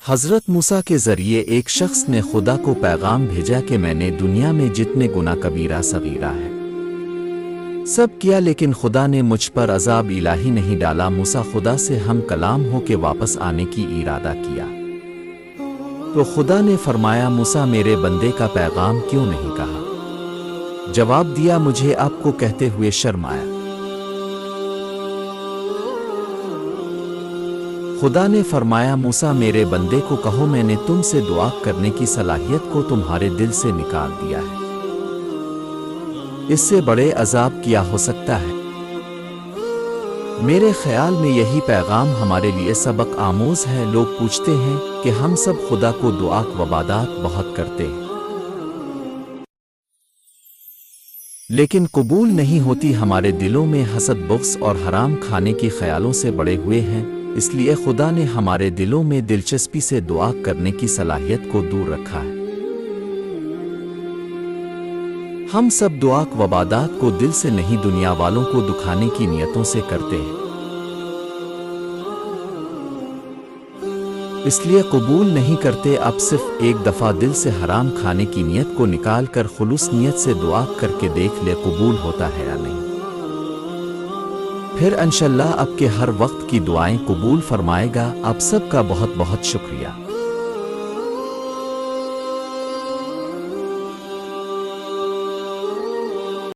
حضرت موسیٰ کے ذریعے ایک شخص نے خدا کو پیغام بھیجا کہ میں نے دنیا میں جتنے گناہ کبیرہ صغیرہ ہے سب کیا، لیکن خدا نے مجھ پر عذاب الہی نہیں ڈالا۔ موسیٰ خدا سے ہم کلام ہو کے واپس آنے کی ارادہ کیا تو خدا نے فرمایا، موسیٰ میرے بندے کا پیغام کیوں نہیں کہا؟ جواب دیا، مجھے آپ کو کہتے ہوئے شرم آیا۔ خدا نے فرمایا، موسیٰ میرے بندے کو کہو میں نے تم سے دعا کرنے کی صلاحیت کو تمہارے دل سے نکال دیا ہے، اس سے بڑے عذاب کیا ہو سکتا ہے؟ میرے خیال میں یہی پیغام ہمارے لیے سبق آموز ہے۔ لوگ پوچھتے ہیں کہ ہم سب خدا کو دعا و عبادات بہت کرتے ہیں لیکن قبول نہیں ہوتی، ہمارے دلوں میں حسد، بغض اور حرام کھانے کی خیالوں سے بڑے ہوئے ہیں، اس لیے خدا نے ہمارے دلوں میں دلچسپی سے دعا کرنے کی صلاحیت کو دور رکھا ہے۔ ہم سب دعا و عبادات کو دل سے نہیں، دنیا والوں کو دکھانے کی نیتوں سے کرتے ہیں، اس لیے قبول نہیں کرتے۔ اب صرف ایک دفعہ دل سے حرام کھانے کی نیت کو نکال کر خلوص نیت سے دعا کر کے دیکھ لے قبول ہوتا ہے یا نہیں، پھر انشاءاللہ آپ کے ہر وقت کی دعائیں قبول فرمائے گا۔ آپ سب کا بہت بہت شکریہ۔